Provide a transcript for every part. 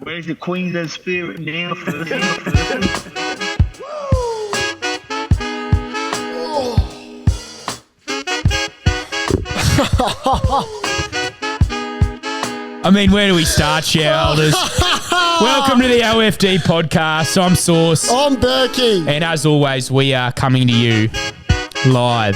Where's the Queensland spirit now? I mean, where do we start, shareholders? Welcome to the OFD podcast. I'm Sauce. I'm Berkey. And as always, we are coming to you live.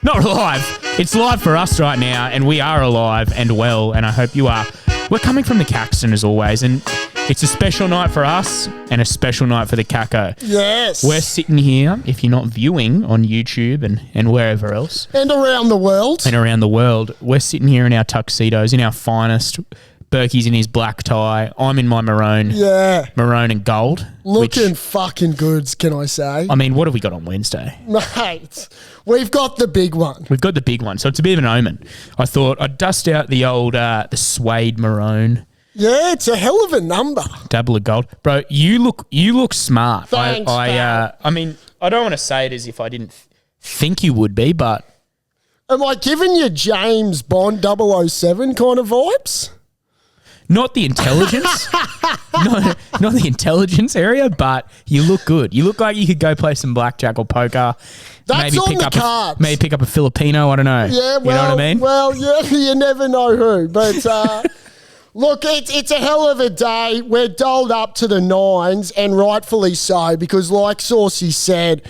Not live. It's live for us right now, and we are alive and well, and I hope you are. We're coming from the Caxton as always, and it's a special night for us and a special night for the Cacko. Yes. We're sitting here, if you're not viewing on YouTube and wherever else. And around the world. And around the world. We're sitting here in our tuxedos, in our finest. Berkey's in his black tie. I'm in my maroon. Yeah. Maroon and gold. Looking fucking goods, can I say? I mean, what have we got on Wednesday? Mate, we've got the big one. We've got the big one, so it's a bit of an omen. I thought I'd dust out the old, the suede maroon. Yeah, it's a hell of a number. Double of gold. Bro, you look smart. Thanks, I mean, I don't want to say it as if I didn't think you would be, but... Am I giving you James Bond 007 kind of vibes? Not the intelligence, not the intelligence area, but you look good. You look like you could go play some blackjack or poker. That's on the cards. Maybe pick up a Filipino. I don't know. Yeah, well, you know what I mean? Well, yeah, you never know who. But look, it's a hell of a day. We're doled up to the nines, and rightfully so, because like Saucy said,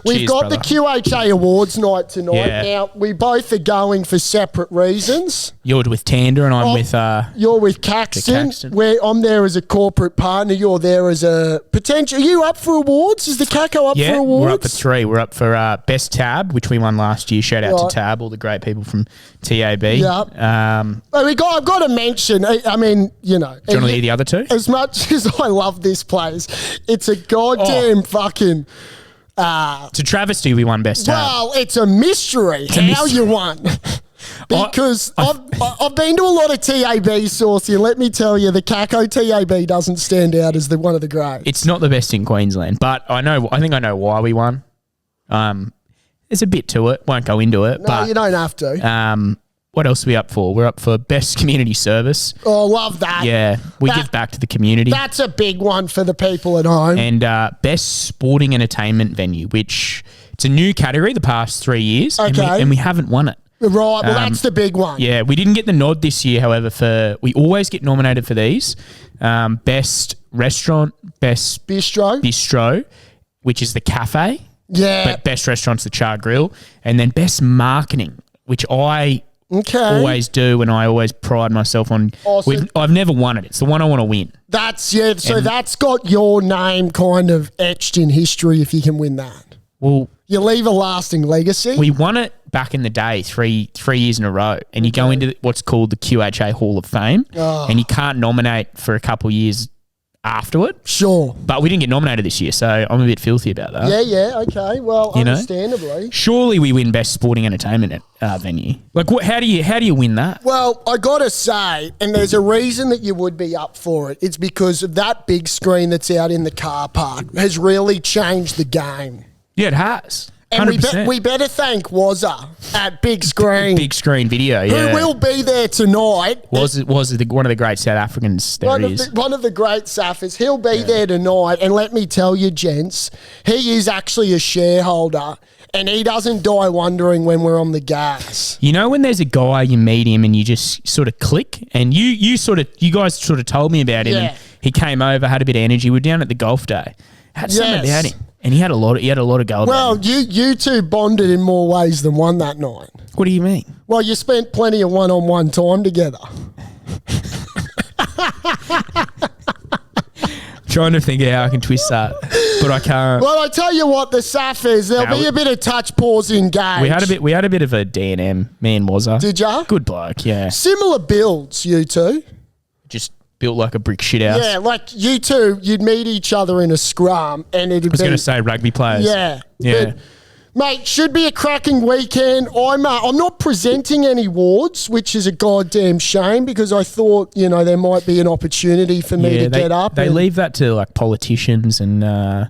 we've got brother. the QHA Awards night tonight. Yeah. Now, we both are going for separate reasons. You're with Tander and I'm with... You're with Caxton. Where I'm there as a corporate partner. You're there as a potential... Are you up for awards? Is the Cacko up for awards? We're up for 3. We're up for Best Tab, which we won last year. Shout out to Tab, all the great people from TAB. Yep. I've got to mention... I mean, you know... Do you want to hear the other 2? As much as I love this place, it's a goddamn fucking... It's a travesty we won Best Tab. Well, it's a mystery how you won. Because I've been to a lot of TAB, Saucy, and let me tell you, the Cacko TAB doesn't stand out as one of the greats. It's not the best in Queensland, but I think I know why we won. There's a bit to it. Won't go into it. No, but you don't have to. What else are we up for? We're up for Best Community Service. Oh, love that. Yeah, we give back to the community. That's a big one for the people at home. And Best Sporting Entertainment Venue, which it's a new category the past 3 years. Okay. And we haven't won it. Right, well, that's the big one. Yeah, we didn't get the nod this year, however, we always get nominated for these. Best Restaurant, Best Bistro, which is the cafe. Yeah. But Best Restaurant's the Char Grill. And then Best Marketing, which I always do and I always pride myself on. Awesome. I've never won it. It's the one I want to win. That's got your name kind of etched in history if you can win that. Well, you leave a lasting legacy. We won it back in the day, three years in a row, and you go into what's called the QHA Hall of Fame, and you can't nominate for a couple of years afterward. Sure. But we didn't get nominated this year, so I'm a bit filthy about that. Yeah, okay. Well, understandably. Surely we win Best Sporting Entertainment Venue. Like, how do you win that? Well, I got to say, and there's a reason that you would be up for it. It's because of that big screen that's out in the car park has really changed the game. Yeah, it has. 100%. And we better thank Wazza at Big Screen. Big Screen Video, yeah. Who will be there tonight. One of the great South Africans there is. One of the great Saffers. He'll be there tonight. And let me tell you, gents, he is actually a shareholder and he doesn't die wondering when we're on the gas. You know when there's a guy, you meet him and you just sort of click? And you guys sort of told me about him. Yeah. And he came over, had a bit of energy. We were down at the golf day. Had something about him. And he had a lot of go about Well, him. you two bonded in more ways than one that night. What do you mean? Well, you spent plenty of one-on-one time together. Trying to think of how I can twist that, but I can't. Well, I tell you what, the Saffers, there'll be a bit of touch, pause, engage. We had a bit of a D&M. Me and Wazza. Did ya? Good bloke, yeah. Similar builds, you two. Just built like a brick shit house. Yeah, like you two, you'd meet each other in a scrum and it'd be... I was going to say rugby players. Yeah. Yeah. But, mate, should be a cracking weekend. I'm not presenting any awards, which is a goddamn shame because I thought, there might be an opportunity for me to get up. They leave that to like politicians and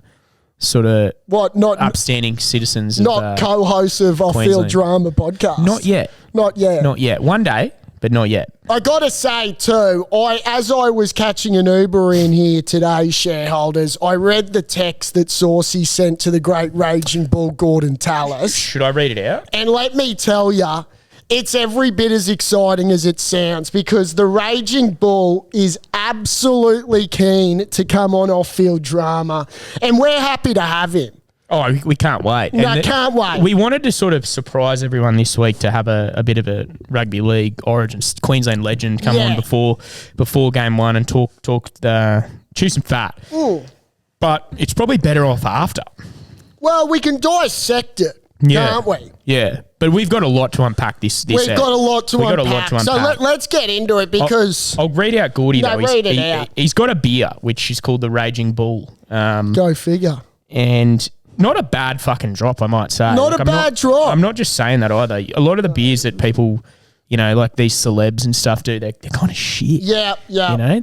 sort of upstanding citizens. Not co-hosts of Off-Field Drama podcast. Not yet. Not yet. Not yet. One day, but not yet. I got to say too, as I was catching an Uber in here today, shareholders, I read the text that Saucy sent to the great Raging Bull Gordon Tallis. Should I read it out? And let me tell you, it's every bit as exciting as it sounds because the Raging Bull is absolutely keen to come on off-field drama, and we're happy to have him. Oh, we can't wait. No, can't wait. We wanted to sort of surprise everyone this week to have a bit of a rugby league origin Queensland legend come on before game one and talk chew some fat. But it's probably better off after. Well, we can dissect it, can't we? Yeah, but we've got a lot to unpack this We've got a lot to unpack. So let's get into it because... I'll read out Gordy, though. Read it out. He's got a beer, which is called the Raging Bull. Go figure. And... not a bad fucking drop, I might say. Not a bad drop. I'm not just saying that either. A lot of the beers that people, like these celebs and stuff do, they're kind of shit. Yeah.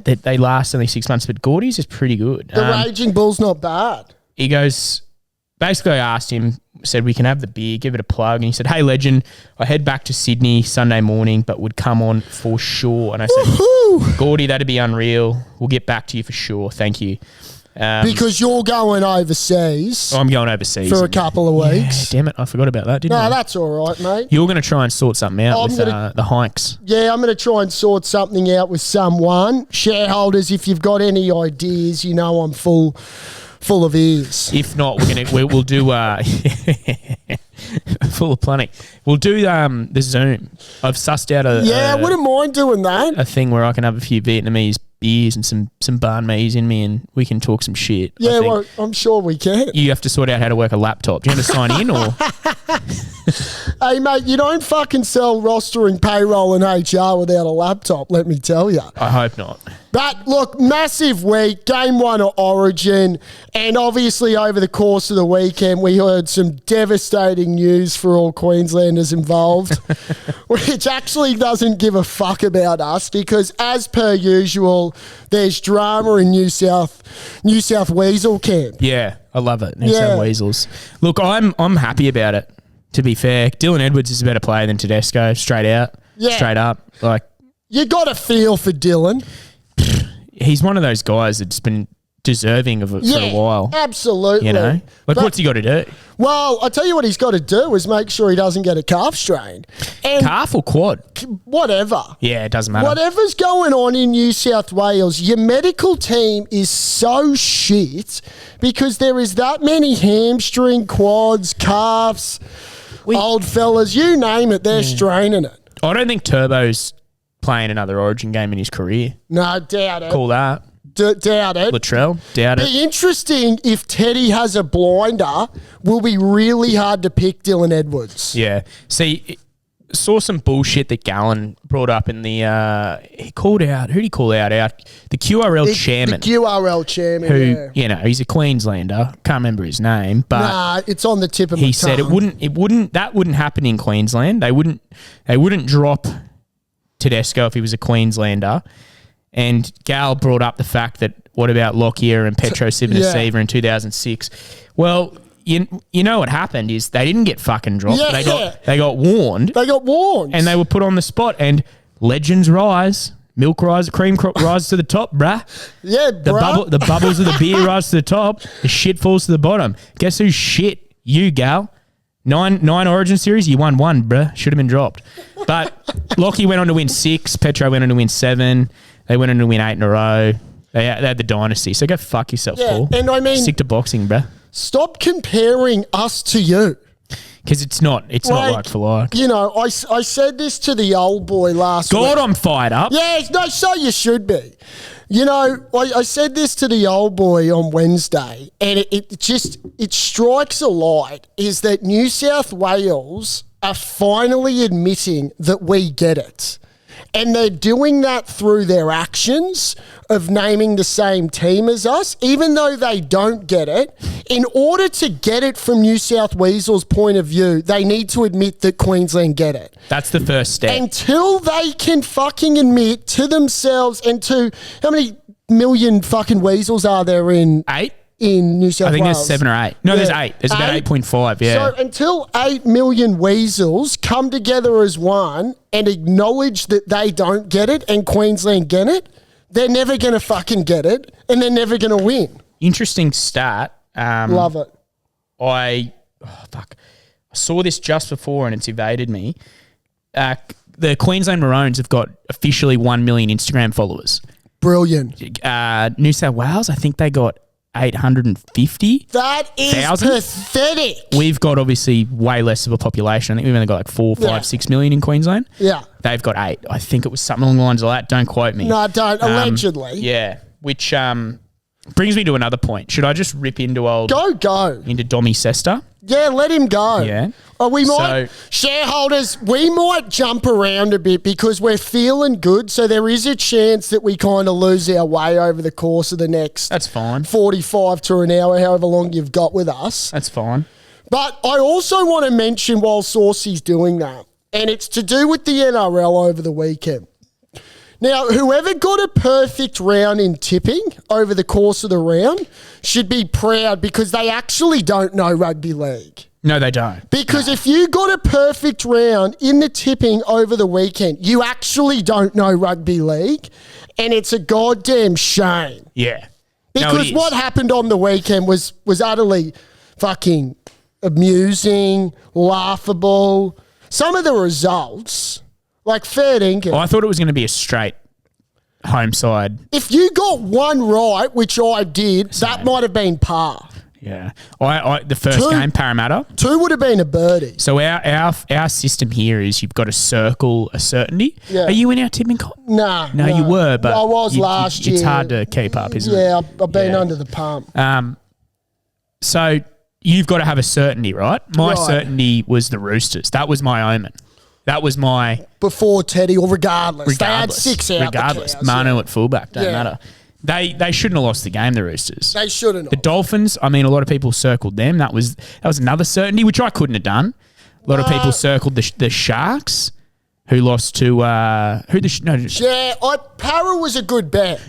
They last only 6 months, but Gordy's is pretty good. The Raging Bull's not bad. He goes, basically I asked him, said we can have the beer, give it a plug. And he said, hey, legend, I head back to Sydney Sunday morning, but would come on for sure. And I said, Gordy, that'd be unreal. We'll get back to you for sure. Thank you. Because you're going overseas. I'm going overseas. For a couple of weeks. Yeah, damn it. I forgot about that, didn't I? No, that's all right, mate. You're going to try and sort something out with the hikes. Yeah, I'm going to try and sort something out with someone. Shareholders, if you've got any ideas, I'm full of ears. If not, we'll do full of plenty. We'll do the Zoom. I've sussed out I wouldn't mind doing that. A thing where I can have a few Vietnamese beers and some banh mi's in me and we can talk some shit. Yeah, well, I'm sure we can. You have to sort out how to work a laptop. Do you have to sign in or? Hey, mate, you don't fucking sell rostering, payroll and HR without a laptop, let me tell you. I hope not. But look, massive week, game one of Origin, and obviously over the course of the weekend we heard some devastating news for all Queenslanders involved, which actually doesn't give a fuck about us because as per usual, there's drama in New South Weasel camp. Yeah, I love it. New South Weasels. Look, I'm happy about it, to be fair. Dylan Edwards is a better player than Tedesco, straight out. Yeah. Straight up. Like, you got a feel for Dylan. He's one of those guys that's been deserving of it for a while. Absolutely. What's he got to do? Well, I tell you what he's got to do is make sure he doesn't get a calf strain. And calf or quad? Whatever. Yeah, it doesn't matter. Whatever's going on in New South Wales, your medical team is so shit because there is that many hamstring, quads, calves, old fellas, you name it, they're straining it. I don't think Turbo's playing another Origin game in his career. No, doubt it. Call that. Doubt it. Latrell, doubt it. Be interesting if Teddy has a blinder. Will be really hard to pick Dylan Edwards. Yeah. See, saw some bullshit that Gallen brought up in the. He called out. Who did he call out? The QRL chairman. The QRL chairman. Who he's a Queenslander. Can't remember his name, but it's on the tip of my tongue. He said that wouldn't happen in Queensland. They wouldn't drop Tedesco if he was a Queenslander. And Gal brought up the fact that what about Lockyer and Petro Civoniceva in 2006? Well, you know what happened is they didn't get fucking dropped. They got warned. They got warned. And they were put on the spot. And legends rise. Milk rise, cream rises to the top, bruh. Yeah, bruh. The bubbles of the beer rise to the top. The shit falls to the bottom. Guess who's shit? You, Gal. Nine Origin series, you won one, bruh. Should have been dropped. But Lockie went on to win 6. Petro went on to win 7. They went on to win 8 in a row. They had the dynasty. So go fuck yourself, Paul. And I mean, stick to boxing, bruh. Stop comparing us to you. Because it's not like for like. I said this to the old boy last week. God, I'm fired up. Yeah, no, so you should be. I said this to the old boy on Wednesday, and it strikes a light, is that New South Wales are finally admitting that we get it. And they're doing that through their actions of naming the same team as us, even though they don't get it. In order to get it from New South Weasel's point of view, they need to admit that Queensland get it. That's the first step. Until they can fucking admit to themselves and to how many million fucking Weasels are there in? 8? in New South I think Wales. there's 7 or 8. No, there's 8. There's about 8.5, yeah. So until 8 million weasels come together as one and acknowledge that they don't get it and Queensland get it, they're never going to fucking get it and they're never going to win. Interesting stat. Love it. I saw this just before and it's evaded me. The Queensland Maroons have got officially 1 million Instagram followers. Brilliant. New South Wales, I think they got 850. That is pathetic. We've got obviously way less of a population. I think we've only got like 4, 5, 6 million in Queensland. Yeah. They've got 8. I think it was something along the lines of that. Don't quote me. No, don't. Allegedly. Yeah. Which brings me to another point. Should I just rip into into Dommy Sesta? Yeah, let him go. Yeah. Shareholders, we might jump around a bit because we're feeling good. So there is a chance that we kind of lose our way over the course of the next That's fine. 45 to an hour, however long you've got with us. That's fine. But I also want to mention while Saucy's doing that, and it's to do with the NRL over the weekend. Now, whoever got a perfect round in tipping over the course of the round should be proud because they actually don't know rugby league. No, they don't. Because if you got a perfect round in the tipping over the weekend, you actually don't know rugby league, and it's a goddamn shame. Yeah. Because what happened on the weekend was utterly fucking amusing, laughable. Some of the results, like fair dinkum. I thought it was going to be a straight home side. If you got one right, which I did, that might have been par. Yeah. The first game, Parramatta. 2 would have been a birdie. So our system here is you've got to circle a certainty. Yeah. Are you in our tipping comp? No, you were, but I was last year. It's hard to keep up, isn't it? Yeah, I've been under the pump. So you've got to have a certainty, right? My Right. certainty was the Roosters. That was my omen. That was my... Before Teddy, or regardless. They had 6 out. Regardless. The cows, Manu at fullback, don't Yeah. matter. They shouldn't have lost the game, the Roosters. They shouldn't have. The Dolphins, I mean, a lot of people circled them. That was another certainty, which I couldn't have done. A lot of people circled the Sharks, who lost to Para was a good bet.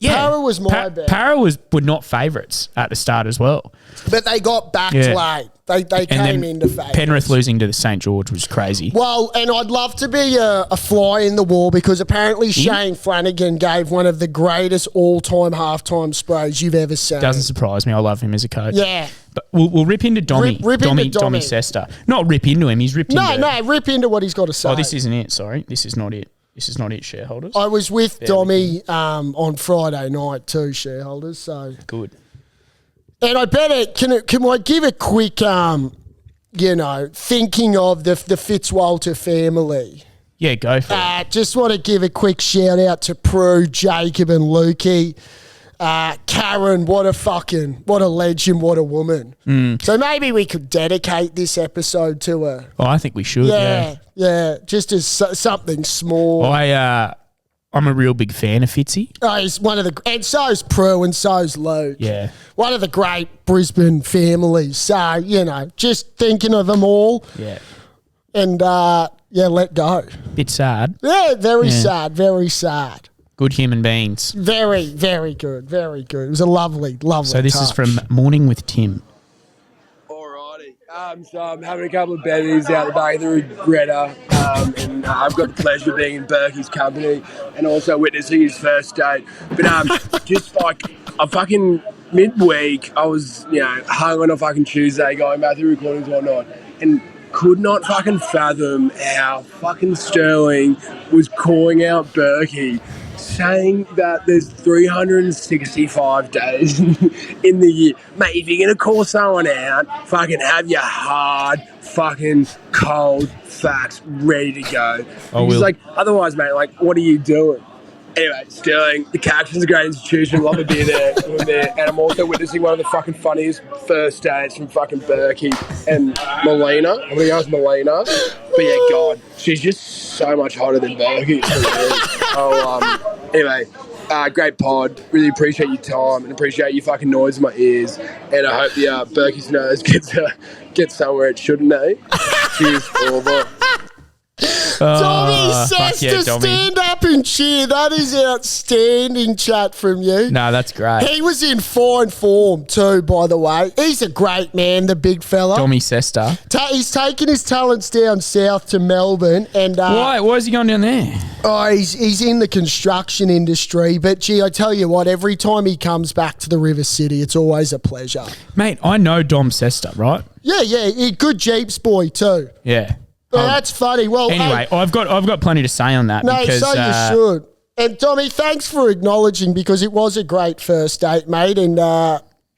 Yeah, Para was my bet. Para were not favourites at the start as well. But they got backed late. They came into favourites. Penrith losing to the St. George was crazy. Well, and I'd love to be a fly in the wall because apparently Shane Flanagan gave one of the greatest all-time halftime sprays you've ever seen. Doesn't surprise me. I love him as a coach. Yeah. But we'll rip into Dommy. Rip into Dommy Sesta. Not rip into him. He's ripped into... No, rip into what he's got to say. Oh, this isn't it. Sorry. This is not it. This is not it, shareholders. I was with Dommy on Friday night too, shareholders. So good. And I better can I give a quick thinking of the Fitzwalter family. Yeah, go for it. Just want to give a quick shout out to Prue, Jacob, and Lukey. Karen, what a legend, what a woman. So maybe we could dedicate this episode to her. Oh, I think we should. Yeah, just as something small. I'm a real big fan of Fitzy. Oh, he's one of and so's Prue and so's Luke. Yeah. One of the great Brisbane families. So, just thinking of them all. Yeah. And, let go. Bit sad. Yeah, very sad, very sad. Good human beings. Very, very good, very good. It was a lovely So this touch. is from Morning with Tim. So I'm having a couple of bevies out the back of the Regretta, and I've got the pleasure of being in Berkey's company and also witnessing his first date. But just like a fucking midweek, I was hung on a fucking Tuesday going back through recordings and whatnot, and could not fucking fathom how fucking Sterling was calling out Berkey, saying that there's 365 days in the year. Mate, if you're going to call someone out, fucking have your hard, fucking cold facts ready to go. He's like, otherwise, mate, like, what are you doing? Anyway, Sterling, the Cacko's a great institution. Love to be there. And I'm also witnessing one of the fucking funniest first dates from fucking Berkey and Melina. I'm going to go with Melina. But yeah, God, she's just so much hotter than Berkey. Anyway, great pod. Really appreciate your time and appreciate your fucking noise in my ears. And I hope the Berkey's nose gets somewhere it shouldn't, Cheers, over. Tommy says to stand up can cheer. That is outstanding chat from you. No, that's great. He was in fine form too, by the way. He's a great man, the big fella. Tommy Sesta. He's taken his talents down south to Melbourne. And Why is he going down there? Oh, he's in the construction industry. But, gee, I tell you what, every time he comes back to the River City, it's always a pleasure. Mate, I know Dom Sesta, right? Yeah, good Jeeps boy too. Yeah. Well, that's funny. Well, Anyway, hey, I've got plenty to say on that. no, because, so you should. And Tommy, thanks for acknowledging, because it was a great first date, mate. And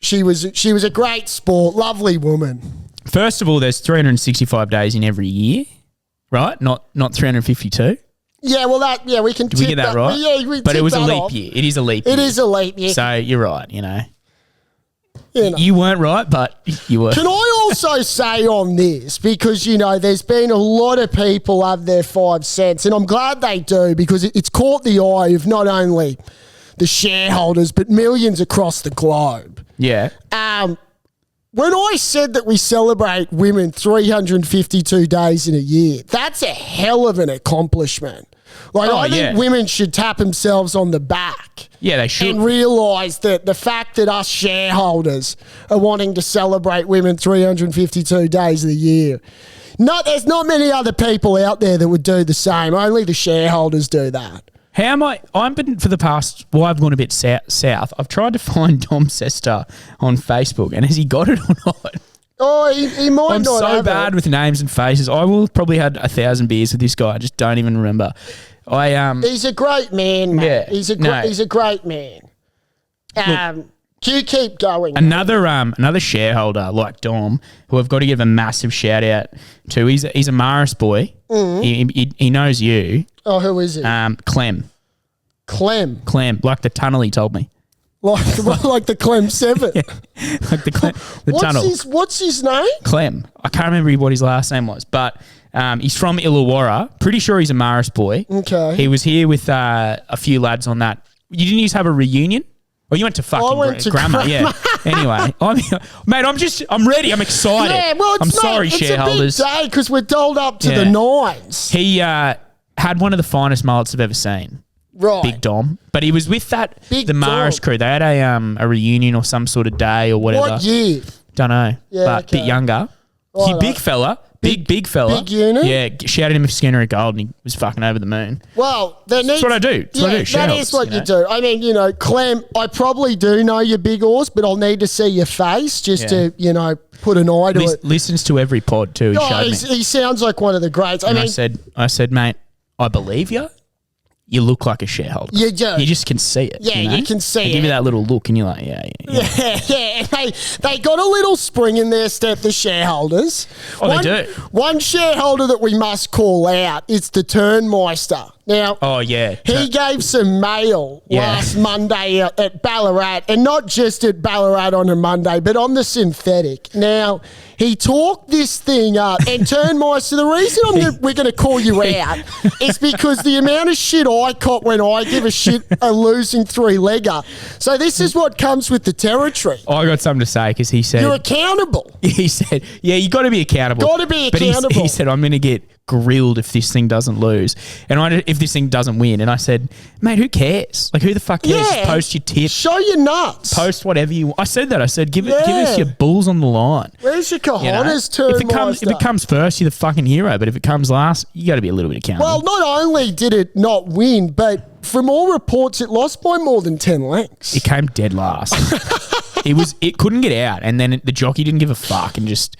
she was a great sport, lovely woman. First of all, there's 365 days in every year, right? Not 352. Yeah, well, we can. Did we get that right? We but tick it was a that leap off. year. It is a leap year. It is a leap year. So you're right. You know. know. You weren't right, but you were. Can I also say on this, because, there's been a lot of people have their 5 cents, and I'm glad they do, because it's caught the eye of not only the shareholders, but millions across the globe. Yeah. When I said that we celebrate women 352 days in a year, that's a hell of an accomplishment. I think women should tap themselves on the back. Yeah, they should. And realise that the fact that us shareholders are wanting to celebrate women 352 days of the year. No, there's not many other people out there that would do the same. Only the shareholders do that. How am I? I've been for the past. Well, I've gone a bit south. I've tried to find Dom Sesta on Facebook, and has he got it or not? Oh, he might I'm not so have bad it. with names and faces. I will have probably had 1,000 beers with this guy. I just don't even remember. He's a great man, mate. Yeah, He's a great man. You keep going. Another shareholder like Dom, who I've got to give a massive shout out to. He's a Maris boy. He knows you. Oh, who is it? Clem, like the tunnel. He told me. Like the Clem 7. Yeah. Like the tunnel. What's his name? Clem. I can't remember what his last name was, but he's from Illawarra. Pretty sure he's a Maris boy. Okay. He was here with a few lads on that. You didn't used to have a reunion? Well, you went to fucking grammar, yeah. Anyway, I'm ready. I'm excited. Yeah, well, I'm sorry, shareholders. It's a big day because we're dolled up to the nines. He had one of the finest mullets I've ever seen. Right. Big Dom. But he was with the Dom. Maris crew. They had a reunion or some sort of day or whatever. What year? Don't know. Yeah, but a bit younger. Right. Big fella. Big fella. Big unit? Yeah. Shouted him if Skinner at gold and he was fucking over the moon. Well, that's what I do. That's what I do. That is what you do. I mean, Clem, I probably do know your big horse, but I'll need to see your face just to, put an eye to it. Listens to every pod too. He showed me. He sounds like one of the greats. I said, mate, I believe you. You look like a shareholder. You do. You just can see it. Yeah, you can see it. They give you that little look and you're like, yeah. Yeah. They got a little spring in their step, the shareholders. They do. One shareholder that we must call out is the Turnmeister. Now, he gave some mail last Monday at Ballarat, and not just at Ballarat on a Monday, but on the synthetic. Now, he talked this thing up, and Turnmeister, the reason we're going to call you out is because the amount of shit I caught when I give a shit a losing 3-legger. So this is what comes with the territory. I got something to say because he said... You're accountable. He said, you got to be accountable. Got to be accountable. But he said, I'm going to get grilled if this thing doesn't lose. And if this thing doesn't win. And I said, mate, who cares? Like, who the fuck cares? Just post your tip. Show your nuts. Post whatever you want. I said that. I said, give us your balls on the line. Where's your cojones, Turnmeister? If it comes first, you're the fucking hero. But if it comes last, you got to be a little bit accountable. Well, not only did it not win, but from all reports, it lost by more than 10 lengths. It came dead last. It couldn't get out. And then the jockey didn't give a fuck and just...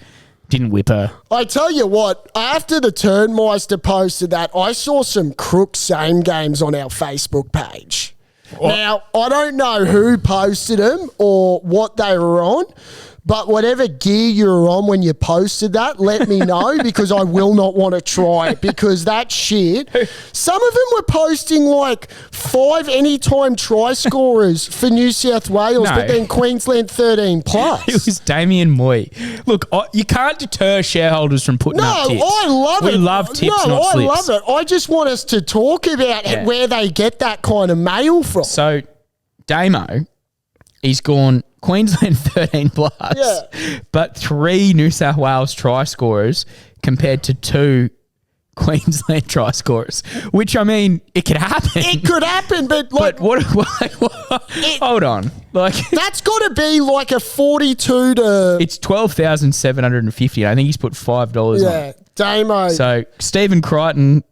didn't whip her. I tell you what, after the Turnmeister posted that, I saw some crook same games on our Facebook page. What? Now, I don't know who posted them or what they were on, but whatever gear you were on when you posted that, let me know because I will not want to try it because that shit. Some of them were posting like 5 anytime try scorers for New South Wales, but then Queensland 13 plus. It was Damien Moy. Look, you can't deter shareholders from putting up tips. No, I love it. We love tips, not slips. I love it. I just want us to talk about where they get that kind of mail from. So, Damo, he's gone Queensland 13 plus, but 3 New South Wales try scorers compared to 2 Queensland try scorers, which, I mean, it could happen. It could happen, but like, But what hold on. Like, that's got to be like a 42 to. it's 12,750. I think he's put $5 on. Yeah, Damo. So Stephen Crichton,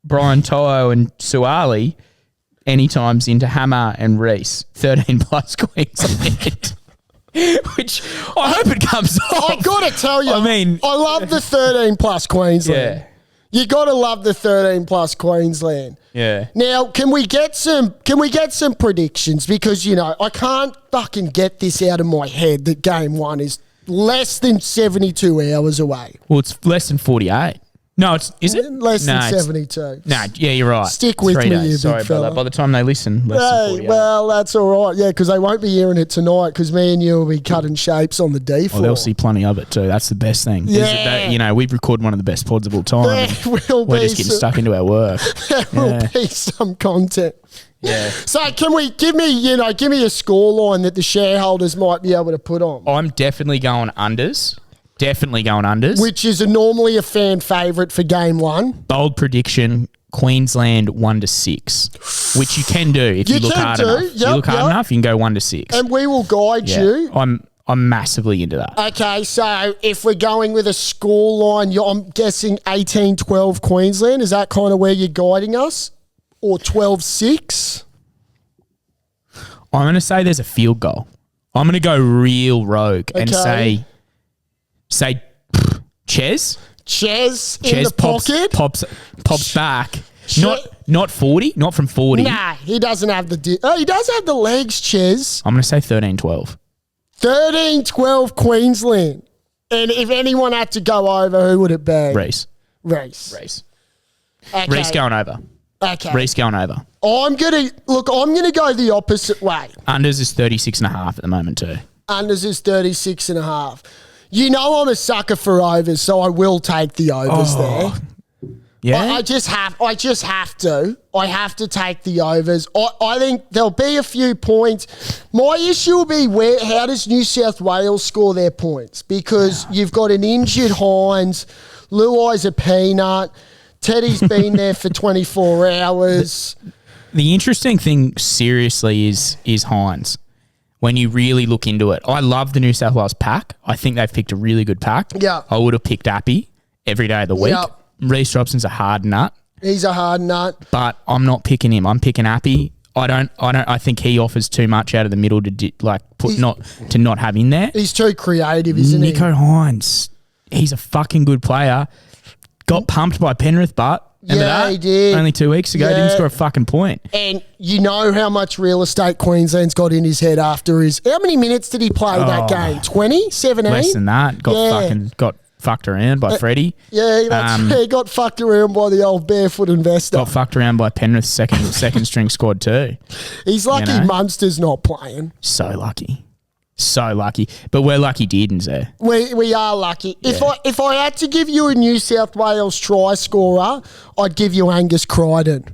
Brian To'o and Suali, anytimes into Hammer and Reese, 13 plus Queensland. Which I hope it comes off. I got to tell you, I mean, I love the 13 plus Queensland. yeah. You got to love the 13 plus Queensland. Yeah. Now, can we get some predictions? Because, you know, I can't fucking get this out of my head that game one is less than 72 hours away. Well, it's less than 48. No, is it? Less than it's- 72. No, yeah, you're right. Stick with 3 me, days. you Sorry, big fella. brother. By the time they listen, less than Hey, 48. well, that's all right. Yeah, because they won't be hearing it tonight because me and you will be cutting shapes on the D4. Well, they'll see plenty of it too. That's the best thing. is Yeah. that, you know, we've recorded one of the best pods of all time. There will We're be just getting some- stuck into our work. There will Yeah. be some content. Yeah. So can we give me a scoreline that the shareholders might be able to put on? I'm definitely going unders. Definitely going unders. Which is normally a fan favourite for game one. Bold prediction: Queensland 1-6, which you can do if you, You look can hard do. enough. If Yep, you look hard yep. enough, you can go 1-6. And we will guide Yeah. you. I'm massively into that. Okay, so if we're going with a scoreline, I'm guessing 18-12 Queensland. Is that kind of where you're guiding us? Or 12-6? I'm going to say there's a field goal. I'm going to go real rogue and Okay. say Ches. Ches in Ches the pocket? pops back. Che- Not 40, not from 40. Nah, he doesn't have the... he does have the legs, Ches. I'm going to say 13-12. 13-12 Queensland. And if anyone had to go over, who would it be? Reese. Reese. Okay. Reese going over. Okay. Reese going over. I'm gonna go the opposite way. Unders is 36.5 at the moment too. Unders is 36.5. You know I'm a sucker for overs, so I will take the overs there. Yeah. I just have to. I have to take the overs. I think there'll be a few points. My issue will be how does New South Wales score their points? Because you've got an injured Hines, Luai's a peanut, Teddy's been there for 24 hours. The interesting thing, seriously, is Hines. When you really look into it, I love the New South Wales pack. I think they've picked a really good pack. Yeah. I would have picked Appy every day of the week. Yeah. Reece Robson's a hard nut, He's a hard nut. but I'm not picking him. I'm picking Appy. I think he offers too much out of the middle to not have in there. He's too creative, isn't Nico Hines, he's a fucking good player. Got pumped by Penrith, but remember Yeah, that? he did. Only 2 weeks ago, Yeah. didn't score a fucking point. he? And you know how much real estate Queensland's got in his head after his... How many minutes did he play that game? 20? 17? Less than that. Got fucked around by Freddie. Yeah, he got fucked around by the old barefoot investor. Got fucked around by Penrith's second string squad too. He's lucky you know. Munster's not playing. So lucky. But we're lucky Dearden's there. We are lucky. If I had to give you a New South Wales try scorer, I'd give you Angus Crichton.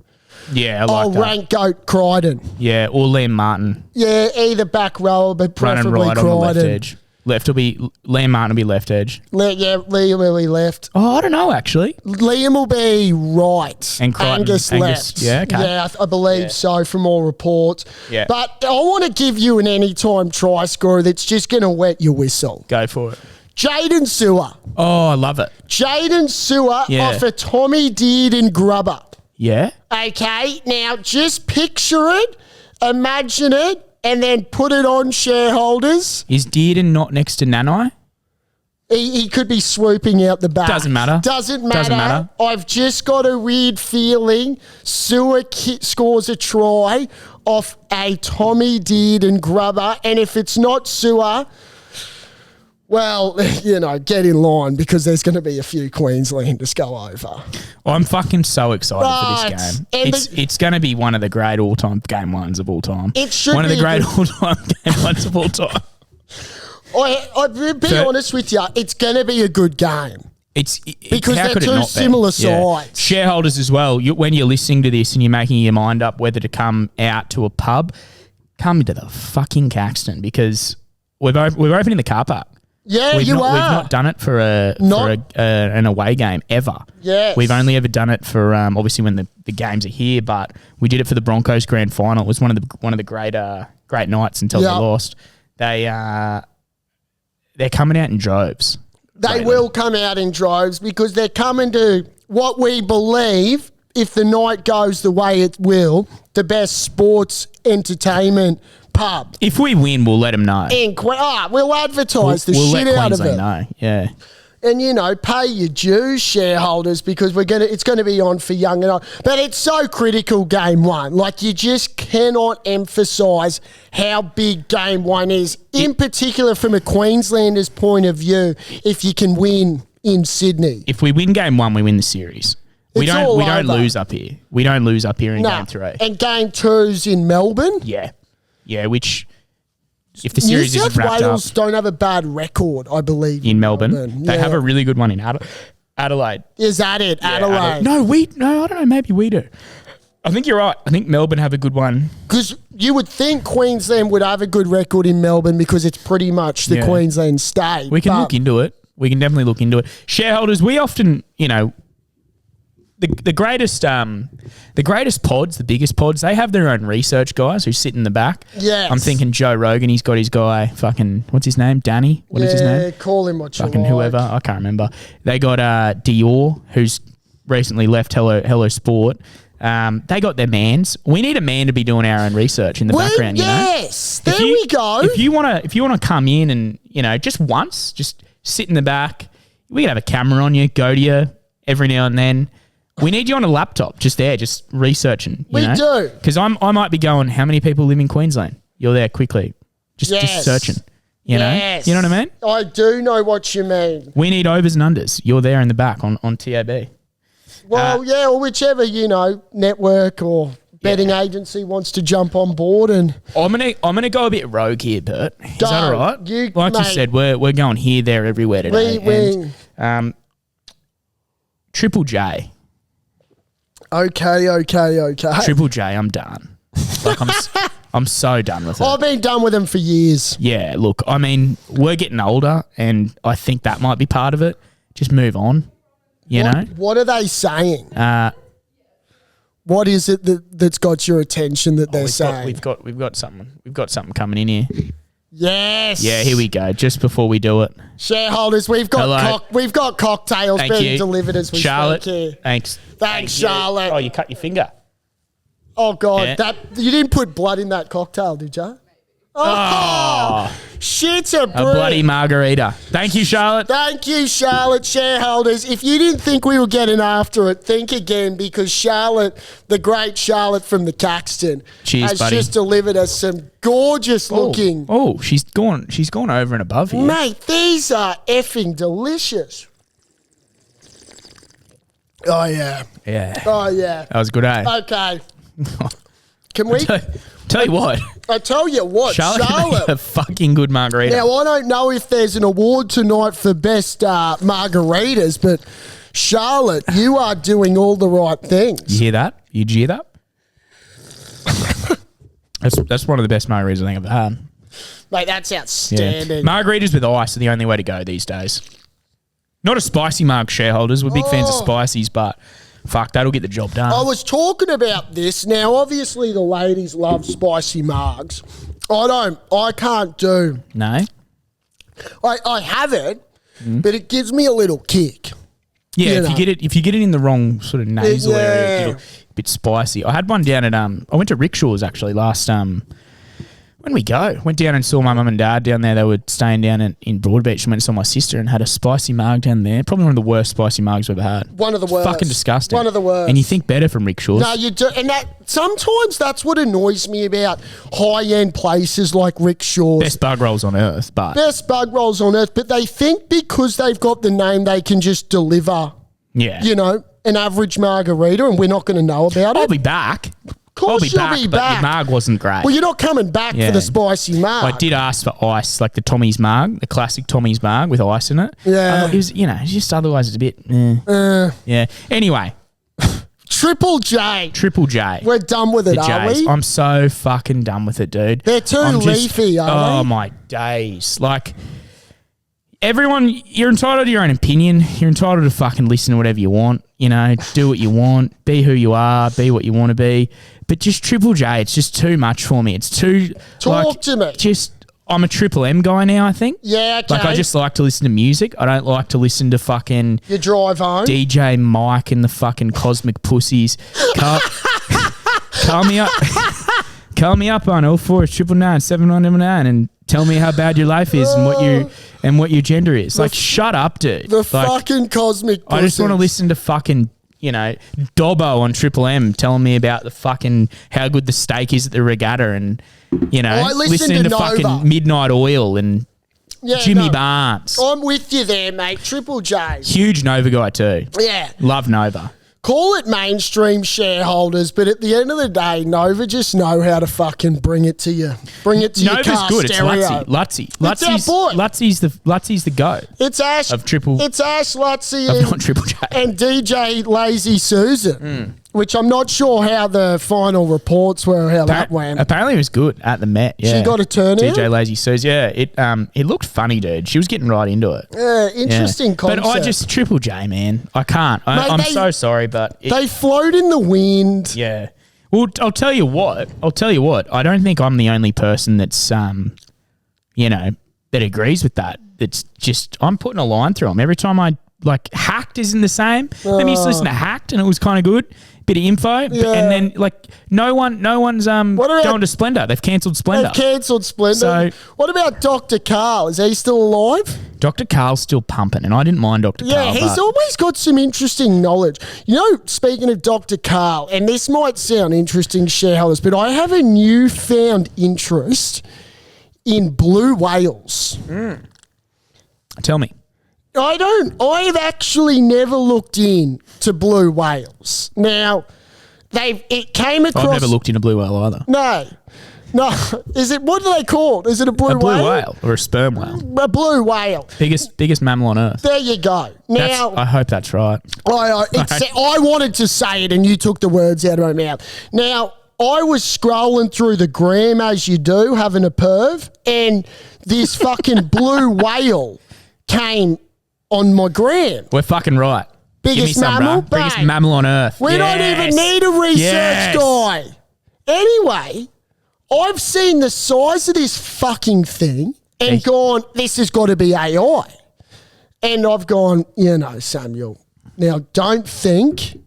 Yeah, I like I'll that. rank goat Crichton. Yeah, or Liam Martin Yeah, either back rower, but running preferably right on the left Crichton. edge. Liam Martin will be left edge. Liam will be left. Oh, I don't know actually. Liam will be right. And Crichton- Angus left. yeah, okay. Yeah, I believe so from all reports. Yeah. But I want to give you an anytime try scorer that's just going to wet your whistle. Go for it. Jaden Sewer. Oh, I love it. Jaden Sewer Yeah. off a Tommy Dearden grubber. Yeah. Okay, now just picture it, imagine it, and then put it on shareholders. Is Dearden not next to Nanai? He could be swooping out the back. Doesn't matter. Doesn't matter. Doesn't matter. I've just got a weird feeling Sewer scores a try off a Tommy Dearden grubber, and if it's not Sewer, well, get in line because there's going to be a few Queenslanders go over. I'm fucking so excited for Right. this game. And It's going to be one of the great all-time game ones of all time. It should one of the be. great all-time game ones of all time. I'll be So- honest with you, it's going to be a good game. Because how they're could it two not be? similar sides. Shareholders as well. When you're listening to this and you're making your mind up whether to come out to a pub, come to the fucking Caxton because we're opening the car park. Yeah, We've you not, are. We've not done it for an away game ever. Yes. We've only ever done it for obviously when the games are here, but we did it for the Broncos grand final. It was one of the great nights until they lost. They're coming out in droves. They will come out in droves because they're coming to what we believe, if the night goes the way it will, the best sports entertainment pub. If we win, we'll let them know. We'll advertise the shit out of it. Know. Yeah. And, pay your dues, shareholders, because it's going to be on for young and old. But it's so critical, game one. Like, you just cannot emphasise how big game one is, in particular from a Queenslander's point of view, if you can win in Sydney. If we win game one, we win the series. We don't lose up here. We don't lose up here in game 3. And game 2's in Melbourne. Yeah. Yeah, which... If the series isn't wrapped up... New South Wales don't have a bad record, I believe. In Melbourne. They have a really good one in Adelaide. Is that it? Yeah, Adelaide? No, I don't know. Maybe we do. I think you're right. I think Melbourne have a good one. Because you would think Queensland would have a good record in Melbourne because it's pretty much the Queensland state. We can look into it. We can definitely look into it. Shareholders, we often, the greatest pods, the biggest pods, they have their own research guys who sit in the back. Yes. I'm thinking Joe Rogan, he's got his guy, fucking, what's his name? Danny? What is his name? Yeah, call him what you fucking like. Whoever, I can't remember. They got Dior, who's recently left Hello Sport. They got their mans. We need a man to be doing our own research in the background, Yes, there we go. If you wanna come in and, just once, just sit in the back, we can have a camera on you, go to you every now and then. We need you on a laptop, just there, just researching. We do. Because I might be going, how many people live in Queensland? You're there quickly. Just searching. You know? You know what I mean? I do know what you mean. We need overs and unders. You're there in the back on TAB. Well, or whichever, network or betting agency wants to jump on board. And I'm gonna go a bit rogue here, Bert. Is that all right? You said, we're going here, there, everywhere today. And, Triple J. Okay. Triple J, I'm done. Like I'm so done with it. I've been done with them for years. Yeah, look, I mean, we're getting older, and I think that might be part of it. Just move on. You know? What are they saying? What is it that's got your attention that they're saying? We've got something coming in here. Yes. Yeah, here we go. Just before we do it, shareholders, we've got cocktails being delivered as we Charlotte, speak here. Thanks, Charlotte. Oh, you cut your finger. Oh God, you didn't put blood in that cocktail, did you? Oh, shit's a bloody margarita. Thank you, Charlotte. Thank you, Charlotte. Shareholders, if you didn't think we were getting after it, think again, because Charlotte, the great Charlotte from the Caxton, has just delivered us some gorgeous looking. Oh, she's gone over and above here. Mate, these are effing delicious. Oh yeah. Yeah. Oh yeah. That was good, eh? Okay. Can we? Tell you what. I tell you what, Charlotte a fucking good margarita. Now, I don't know if there's an award tonight for best margaritas, but Charlotte, you are doing all the right things. You hear that? Did you hear that? That's one of the best margaritas I think I've had. Mate, that's outstanding. Yeah. Margaritas with ice are the only way to go these days. Not a spicy marg, shareholders. We're big fans of spices, but... fuck, that'll get the job done. I was talking about this. Now, obviously, the ladies love spicy margs. I can't do. No? I have it, but it gives me a little kick. Yeah, if you get it in the wrong sort of nasal area, it's a bit spicy. I had one down at I went to Rickshaw's actually last when we go. Went down and saw my mum and dad down there. They were staying down in Broadbeach, and went and saw my sister and had a spicy marg down there. Probably one of the worst spicy margs we've ever had. One of the worst. Fucking disgusting. One of the worst. And you think better from Rickshaw's. No, you do. And sometimes that's what annoys me about high-end places like Rickshaw's. Best bug rolls on earth, but... Best bug rolls on earth, but they think because they've got the name, they can just deliver, an average margarita, and we're not going to know about it. I'll be back. Of course you'll be back. But the marg wasn't great. Well, you're not coming back for the spicy marg. I did ask for ice, like the Tommy's marg, the classic Tommy's marg with ice in it. Yeah. It was, it's just otherwise it's a bit, yeah. Anyway. Triple J. We're done with it, are we? I'm so fucking done with it, dude. They're too leafy, aren't they? Oh, my days. Like, everyone, you're entitled to your own opinion. You're entitled to fucking listen to whatever you want. You know, do what you want. Be who you are. Be what you want to be. But just Triple J, it's just too much for me. It's too... Talk to me. I'm a Triple M guy now, I think. Yeah, okay. Like, I just like to listen to music. I don't like to listen to fucking... You drive home. DJ Mike and the fucking Cosmic Pussies. Call me up. Call me up on 04 999 7199 and tell me how bad your life is and what your gender is. Like, shut up, dude. The like, fucking Cosmic Pussies. I just want to listen to fucking... You know, Dobbo on Triple M telling me about the fucking how good the steak is at the regatta, and you know, listening to fucking Midnight Oil and Jimmy Barnes. I'm with you there, mate. Triple J, huge Nova guy too. Yeah, love Nova. Call it mainstream shareholders, but at the end of the day, Nova just know how to fucking bring it to you. Bring it to Nova's your car good. stereo. Lutzy. It's our boy. Lutzy's the goat. It's Ash. It's Ash Lutzy and Triple J and DJ Lazy Susan. Which I'm not sure how the final reports were, how that went. Apparently it was good at the Met, yeah. She got a turnout? DJ Lazy Suze, yeah. It looked funny, dude. She was getting right into it. Yeah, interesting concept. But Triple J, man. I can't. I'm so sorry, but... they float in the wind. Yeah. Well, I'll tell you what. I don't think I'm the only person that's, that agrees with that. That's just... I'm putting a line through them. Every time Hacked isn't the same. Let me just listen to Hacked and it was kind of good. Bit of info, and then no one's going to Splendor. They've cancelled Splendor. So, what about Dr. Carl? Is he still alive? Dr. Carl's still pumping, and I didn't mind Dr. Carl. Yeah, he's always got some interesting knowledge. You know, speaking of Dr. Carl, and this might sound interesting, shareholders, but I have a newfound interest in blue whales. Tell me. I've actually never looked into blue whales. Now, it came across... I've never looked into blue whale either. No. What are they called? Is it a blue whale? A blue whale or a sperm whale? A blue whale. Biggest mammal on Earth. There you go. Now, I hope that's right. I wanted to say it and you took the words out of my mouth. Now, I was scrolling through the gram as you do, having a perv, and this fucking blue whale came on my gram. We're fucking right. Biggest mammal? Biggest mammal on Earth. We don't even need a research guy. Anyway, I've seen the size of this fucking thing and gone, this has got to be AI. And I've gone, Samuel, now don't think,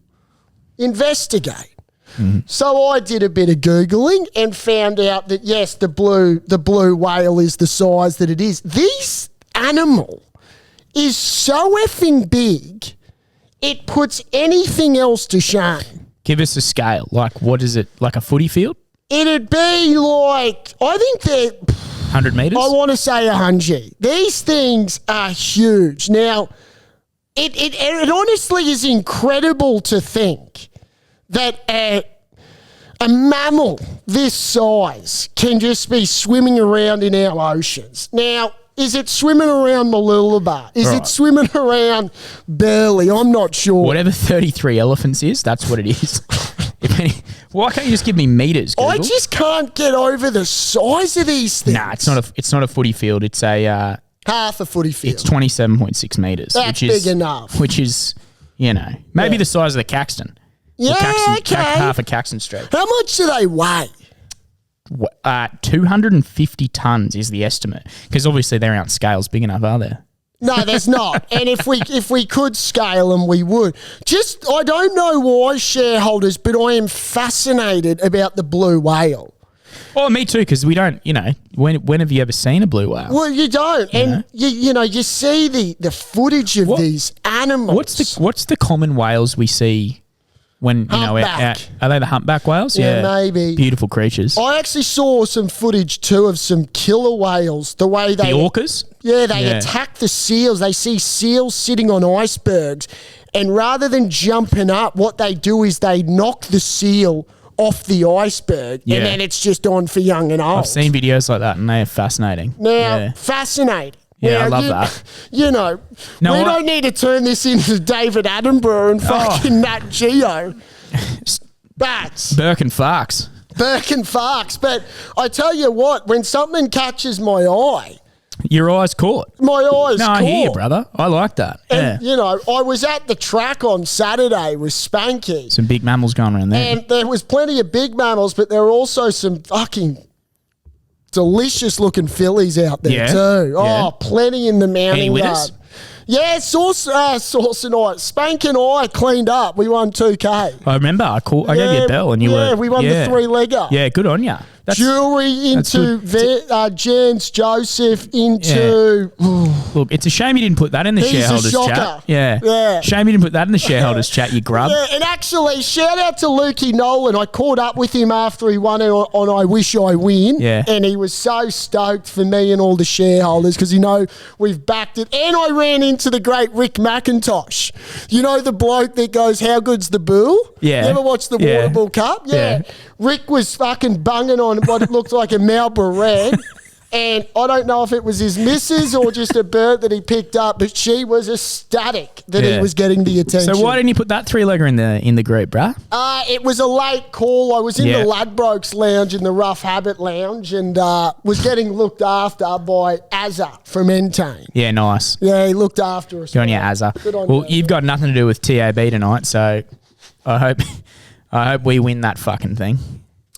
investigate. Mm-hmm. So I did a bit of Googling and found out that, yes, the blue whale is the size that it is. This animal is so effing big, it puts anything else to shame. Give us a scale. Like, what is it? Like a footy field? It'd be like, I think they're... 100 metres? I want to say 100. These things are huge. Now, it honestly is incredible to think that a mammal this size can just be swimming around in our oceans. Now, is it swimming around Mooloolaba? Is it swimming around Burleigh? I'm not sure. Whatever 33 elephants is, that's what it is. Why can't you just give me meters, Google? I just can't get over the size of these things. Nah, it's not a footy field. It's a half a footy field. It's 27.6 meters. That's big enough. Which is, maybe the size of the Caxton. Yeah, half a Caxton Street. How much do they weigh? 250 tons is the estimate, because obviously there aren't scales big enough, are there? No, there's not. And if we could scale them, we would. I don't know why, shareholders, but I am fascinated about the blue whale. Oh, me too, because we don't, when have you ever seen a blue whale? Well, you don't. You see the footage of these animals. What's the common whales we see? When are they the humpback whales? Yeah, maybe. Beautiful creatures. I actually saw some footage too of some killer whales. The way they orcas. Yeah, they attack the seals. They see seals sitting on icebergs, and rather than jumping up, what they do is they knock the seal off the iceberg, and then it's just on for young and old. I've seen videos like that, and they are fascinating. Fascinating. Yeah, I love that. We don't need to turn this into David Attenborough and fucking Nat Geo. Bats. Burke and Farks. But I tell you what, when something catches my eye, your eyes caught. My eyes No, caught. I hear you, brother. I like that. And, Yeah. you know, I was at the track on Saturday with Spanky. Some big mammals going around there. And there was plenty of big mammals, but there were also some fucking delicious looking fillies out there Yeah. too. Yeah. Oh, plenty in the Any mounting winners? yard. Yeah, Sauce and I, Spank and I cleaned up. We won 2K. I remember. I gave you a bell and you were. Yeah, we won the 3-legger. Yeah, good on you. Jewelry into Jans Joseph into. Look, it's a shame you didn't put that in the He's a shareholders shocker. chat. Yeah. Yeah. Shame you didn't put that in the shareholders chat, you grub. Yeah, and actually, shout out to Lukey Nolan. I caught up with him after he won it on I Wish I Win. Yeah. And he was so stoked for me and all the shareholders because, you know, we've backed it. And I ran into the great Rick McIntosh. You know the bloke that goes, how good's the bull? Yeah. You ever watch the Yeah. Water Bull Cup? Yeah. Rick was fucking bunging on what it looked like a Marlboro Red. And I don't know if it was his missus or just a bird that he picked up, but she was ecstatic that Yeah. he was getting the attention. So why didn't you put that 3-legger in the group, bruh? It was a late call. I was in Yeah. the Ladbrokes lounge in the Rough Habit lounge and was getting looked after by Azza from Entane. Yeah, nice. Yeah, he looked after us. Good on you, Azza. Good on Well, you. you've got nothing to do with TAB tonight, so I hope we win that fucking thing.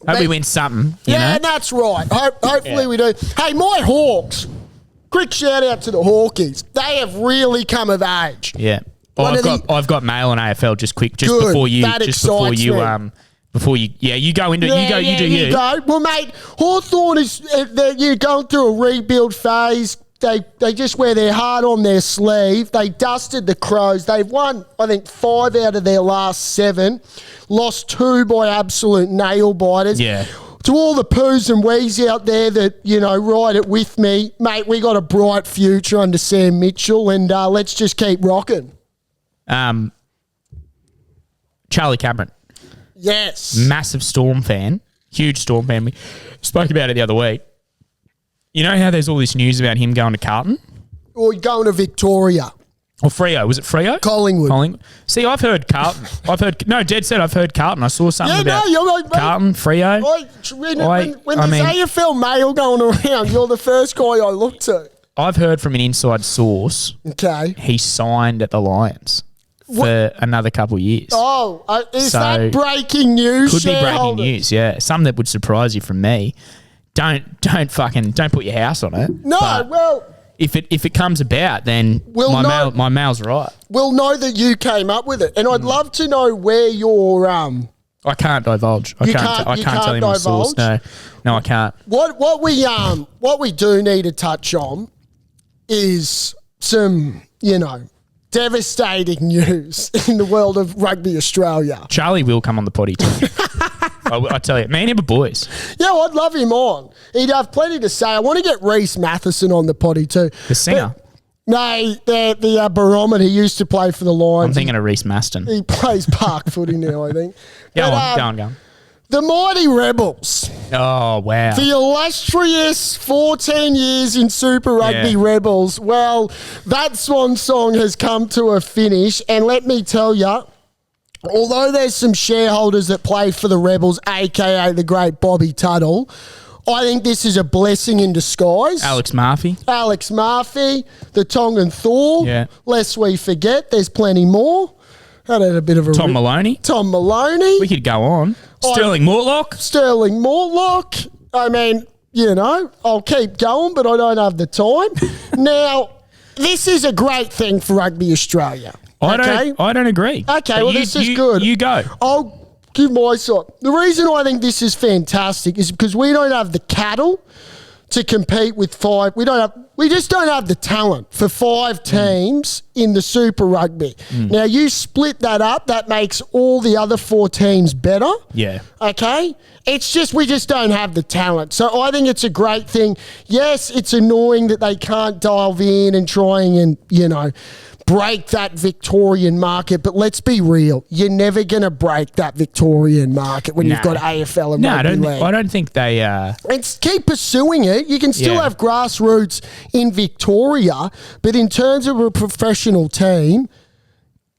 Hope we win something, you Yeah, know? that's right. Hopefully we do. Hey, my Hawks. Quick shout out to the Hawkies. They have really come of age. Yeah. One I've got mail on AFL just quick, Good. before you That excites me. you go into you do you. Go. Well, mate, Hawthorn is you're going through a rebuild phase. They just wear their heart on their sleeve. They dusted the Crows. They've won, I think, 5 out of their last 7. Lost 2 by absolute nail biters. Yeah. To all the poos and wees out there that, you know, ride it with me, mate, we got a bright future under Sam Mitchell, and let's just keep rocking. Charlie Cameron, Yes. massive Storm fan, huge Storm fan. We spoke about it the other week. You know how there's all this news about him going to Carlton? Or going to Victoria. Or Freo. Was it Freo? Collingwood. See, I've heard Carlton. Dead set, I've heard Carlton. I saw something about you're right, mate. Carlton, Freo. When there's AFL mail going around, you're the first guy I look to. I've heard from an inside source Okay. he signed at the Lions for another couple of years. Oh, is So, that breaking news? Could be breaking shareholders? news, yeah. Something that would surprise you from me. Don't put your house on it. No, But well, if it comes about, then We'll know- my mail's right. we'll know that you came up with it, and I'd love to know where your I can't divulge. I You can't can't tell you my source. divulge? No, I can't. what we do need to touch on is some, you know, devastating news in the world of rugby Australia. Charlie will come on the potty too. I tell you, me and him are boys. Yeah, I'd love him on. He'd have plenty to say. I want to get Reece Matheson on the potty too. The singer. No, the barometer. He used to play for the Lions. I'm thinking of Reece Maston. He plays park footy now, I think. Go But, on. The Mighty Rebels. Oh, wow. The illustrious 14 years in Super Rugby Yeah. Rebels. Well, that swan song has come to a finish. And let me tell you, although there's some shareholders that play for the Rebels, a.k.a. the great Bobby Tuttle, I think this is a blessing in disguise. Alex Murphy. The Tongan Thor. Yeah. Lest we forget, there's plenty more. Had a bit of a Tom Maloney. Tom Maloney. We could go on. Sterling Mortlock. Sterling Mortlock. I mean, you know, I'll keep going, but I don't have the time. Now, this is a great thing for Rugby Australia. I Okay? don't agree. Okay, But well, this is good. You go. I'll give my side. The reason I think this is fantastic is because we don't have the cattle to compete with 5. We just don't have the talent for 5 teams in the Super Rugby. Now, you split that up, that makes all the other 4 teams better. Yeah. Okay? It's just, we just don't have the talent. So I think it's a great thing. Yes, it's annoying that they can't dive in and trying and, you know, break that Victorian market, but let's be real. You're never going to break that Victorian market when you've got AFL and Rugby League. I don't think they. And keep pursuing it. You can still Yeah. have grassroots in Victoria, but in terms of a professional team,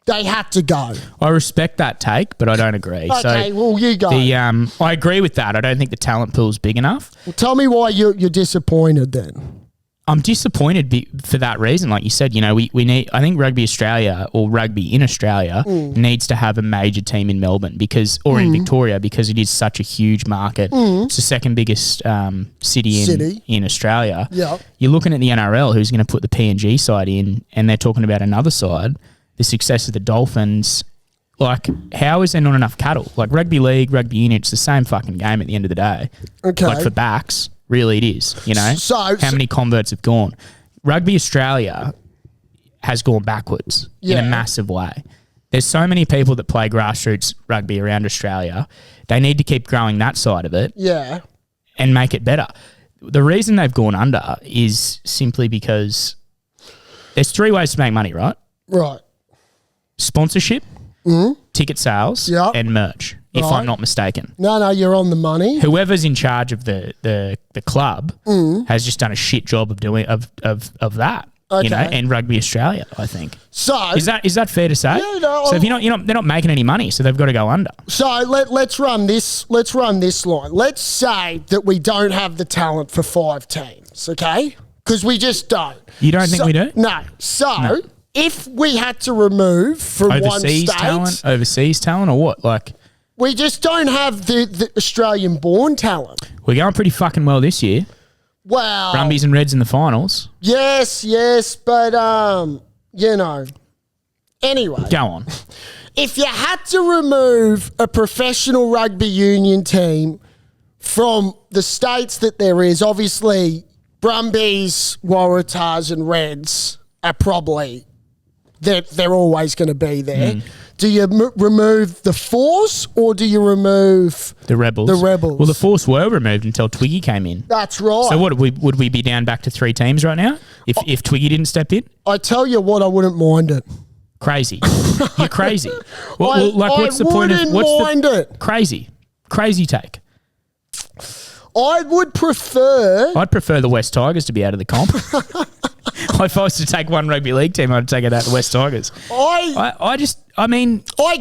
they had to go. I respect that take, but I don't agree. Okay, well, you go. I agree with that. I don't think the talent pool's big enough. Well, tell me why you're disappointed then. I'm disappointed for that reason. Like you said, you know, we need. I think Rugby Australia or rugby in Australia needs to have a major team in Melbourne or in Victoria because it is such a huge market. It's the second biggest city in Australia. Yeah. You're looking at the NRL, who's going to put the PNG side in, and they're talking about another side. The success of the Dolphins. Like, how is there not enough cattle? Like, rugby league, rugby union, it's the same fucking game at the end of the day. Okay. Like, for backs, really it is, you know? So how many converts have gone? Rugby Australia has gone backwards in a massive way. There's so many people that play grassroots rugby around Australia. They need to keep growing that side of it and make it better. The reason they've gone under is simply because there's 3 ways to make money, right? Right. Sponsorship, ticket sales, and merch, if I'm not mistaken. No, you're on the money. Whoever's in charge of the club has just done a shit job of doing of that. Okay. You know, and Rugby Australia, I think. So is that fair to say? Yeah, no, so if they're not making any money, so they've got to go under. So let's run this line. Let's say that we don't have the talent for 5 teams, okay? Because we just don't. You don't think we do? No. So if we had to remove from overseas one state, overseas talent, or what? Like, we just don't have the Australian-born talent. We're going pretty fucking well this year. Well, Brumbies and Reds in the finals. Yes, but you know. Anyway, go on. If you had to remove a professional rugby union team from the states that there is, obviously Brumbies, Waratahs, and Reds are probably they're always going to be there. Do you remove the Force or do you remove the Rebels? Well, the Force were removed until Twiggy came in. That's right. So what would we be down back to 3 teams right now if Twiggy didn't step in? I tell you what, I wouldn't mind it. Crazy. You're crazy. What's the point of it. Crazy take. I'd prefer the West Tigers to be out of the comp. If I was to take one rugby league team, I'd take it out the West Tigers. I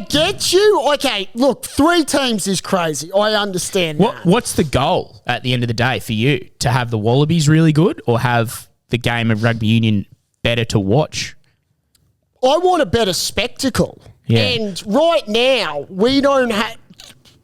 get you. Okay, look, 3 teams is crazy. I understand that. What's the goal at the end of the day for you? To have the Wallabies really good or have the game of rugby union better to watch? I want a better spectacle. Yeah. And right now, we don't have...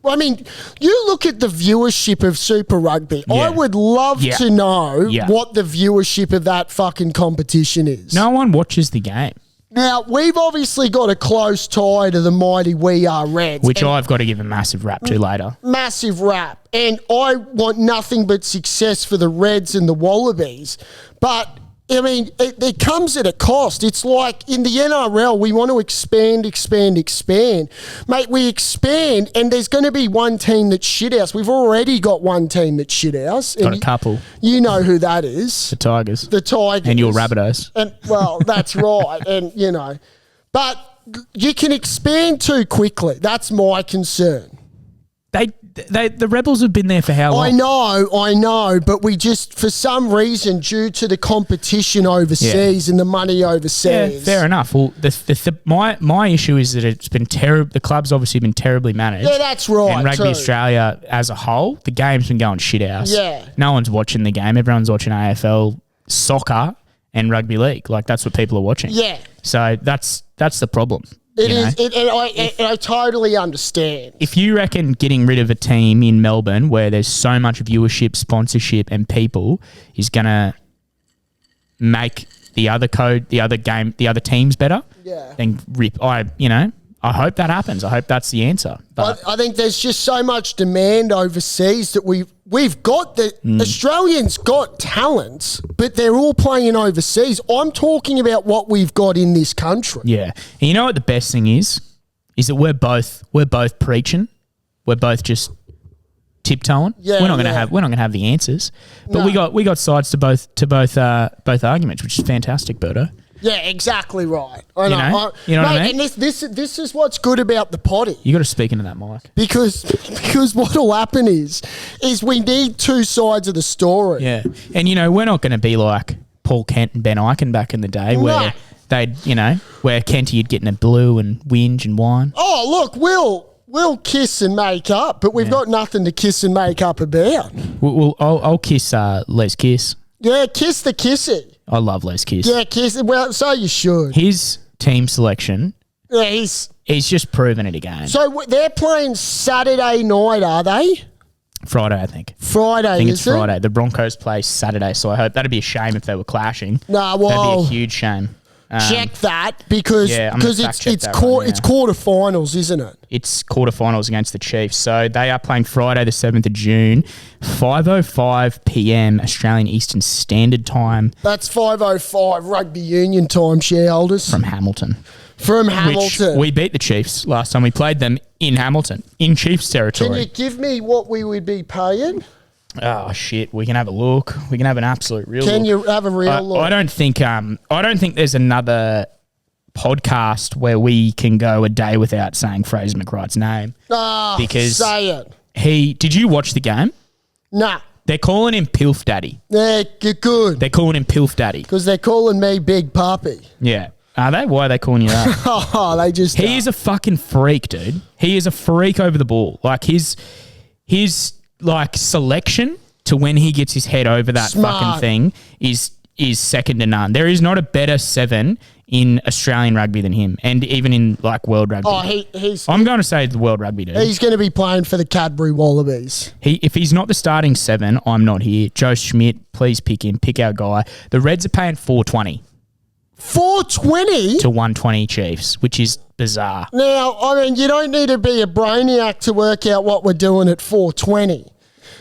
I mean, you look at the viewership of Super Rugby. Yeah. I would love to know Yeah. what the viewership of that fucking competition is. No one watches the game. Now, we've obviously got a close tie to the mighty We Are Reds. Which I've got to give a massive rap to later. Massive rap. And I want nothing but success for the Reds and the Wallabies. But... I mean, it comes at a cost. It's like in the NRL, we want to expand. Mate, we expand and there's going to be one team that's shithouse. We've already got one team that's shithouse. Got a couple. You know who that is. The Tigers. The Tigers. And your Rabbitohs. And, well, that's right. And, you know. But you can expand too quickly. That's my concern. The Rebels have been there for how long? I know, but we just, for some reason, due to the competition overseas and the money overseas. Yeah, fair enough. Well, my issue is that it's been terrible. The club's obviously been terribly managed. Yeah, that's right. And Rugby Australia as a whole, the game's been going shit house. Yeah. No one's watching the game. Everyone's watching AFL, soccer, and rugby league. Like, that's what people are watching. Yeah. So that's the problem. It is, and I totally understand. If you reckon getting rid of a team in Melbourne where there's so much viewership, sponsorship, and people is going to make the other teams better, then rip. I hope that happens. I hope that's the answer. But I think there's just so much demand overseas that we've got the Australians got talent, but they're all playing overseas. I'm talking about what we've got in this country. Yeah, and you know what the best thing is that we're both preaching. We're both just tiptoeing. Yeah, we're not gonna have the answers, but No. we got sides to both arguments, which is fantastic, Berto. Yeah, exactly right. I know. You know what I Mate, mean? And this is what's good about the potty. You got to speak into that mic. Because what'll happen is we need 2 sides of the story. Yeah, and we're not going to be like Paul Kent and Ben Eichen back in the day where they'd where Kenty would get in a blue and whinge and whine. Oh, look, we'll kiss and make up, but we've got nothing to kiss and make up about. I'll kiss Les Kiss. Yeah, kiss the kissy. I love Les Kiss. Yeah, kiss. Well, so you should. His team selection, Yeah, he's just proven it again. So they're playing Saturday night, are they? Friday, I think. Friday, I think is it's Friday. The Broncos play Saturday, so I hope that'd be a shame if they were clashing. Nah, that'd well, be a huge shame. Check that because yeah, I'm gonna fact check it's that right now. it's quarterfinals, isn't it? It's quarterfinals against the Chiefs. So they are playing Friday the 7th of June, 5:05 p.m. Australian Eastern Standard Time. That's 5:05 rugby union time, shareholders. From Hamilton. From Which Hamilton. we beat the Chiefs last time we played them in Hamilton, in Chiefs territory. Can you give me what we would be paying? Oh shit! We can have a look. We can have an absolute real. Can look. you have a real look? I don't think. I don't think there's another podcast where we can go a day without saying Fraser McWright's name. Because say it. Did you watch the game? Nah. They're calling him Pilf Daddy. Yeah, good. They're calling him Pilf Daddy. Because they're calling me Big Puppy. Yeah. Are they? Why are they calling you that? Oh, they just. He is a fucking freak, dude. He is a freak over the ball. Like his like selection to when he gets his head over that fucking thing is second to none. There is not a better 7 in Australian rugby than him, and even in like world rugby. Oh, he's. I'm going to say the world rugby, dude. He's going to be playing for the Cadbury Wallabies. If he's not the starting 7, I'm not here. Joe Schmidt, please pick him. Pick our guy. The Reds are paying $4.20 $4.20 to 120 Chiefs, which is bizarre. Now, I mean, you don't need to be a brainiac to work out what we're doing at $4.20.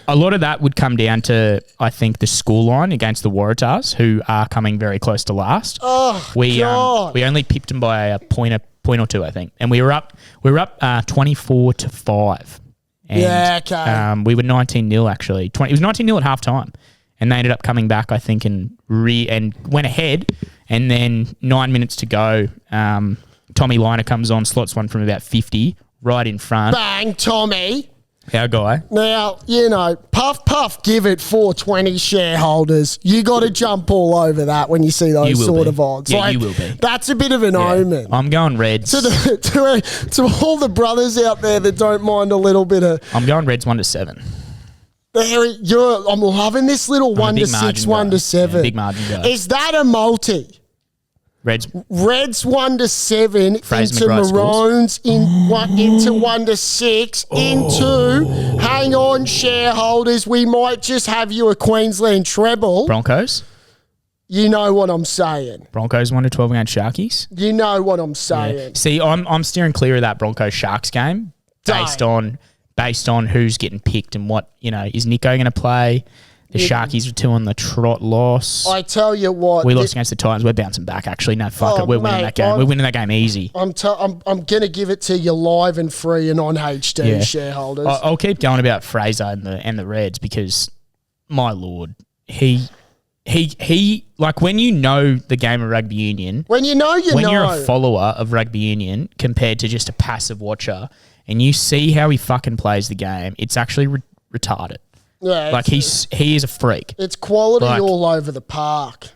A lot of that would come down to, I think, the scoreline against the Waratahs, who are coming very close to last. Oh, God. We only pipped them by a point or two, I think, and we were up 24-5. And, Yeah, okay. We were 19-0 actually. It was 19-0 at halftime, and they ended up coming back, I think, and went ahead. And then 9 minutes to go, Tommy Liner comes on, slots one from about 50, right in front. Bang, Tommy. Our guy. Now, puff, give it $4.20 shareholders. You got to jump all over that when you see those sort of odds. Yeah, you will be. That's a bit of an omen. I'm going Reds. To all the brothers out there that don't mind a little bit of... I'm going Reds 1-7. I'm loving this little 1-6, 1-7. Yeah, big margin guy. Is that a multi? Reds 1-7 Fraser into McWright Maroons into 1-6 into. Hang on, shareholders, we might just have you a Queensland treble. Broncos. You know what I'm saying. Broncos 1-12 against Sharkies. You know what I'm saying. Yeah. See, I'm steering clear of that Broncos Sharks game based on who's getting picked and what, is Nico going to play? The Sharkies are 2 on the trot loss. I tell you what. We lost against the Titans. We're bouncing back, actually. No, fuck it. We're winning that game. We're winning that game easy. I'm going to give it to you live and free and on HD, shareholders. I'll keep going about Fraser and the Reds because, my Lord, he like when you know the game of rugby union. When you know, when you're a follower of rugby union compared to just a passive watcher and you see how he fucking plays the game, it's actually retarded. Yeah, like he is a freak. It's quality all over the park.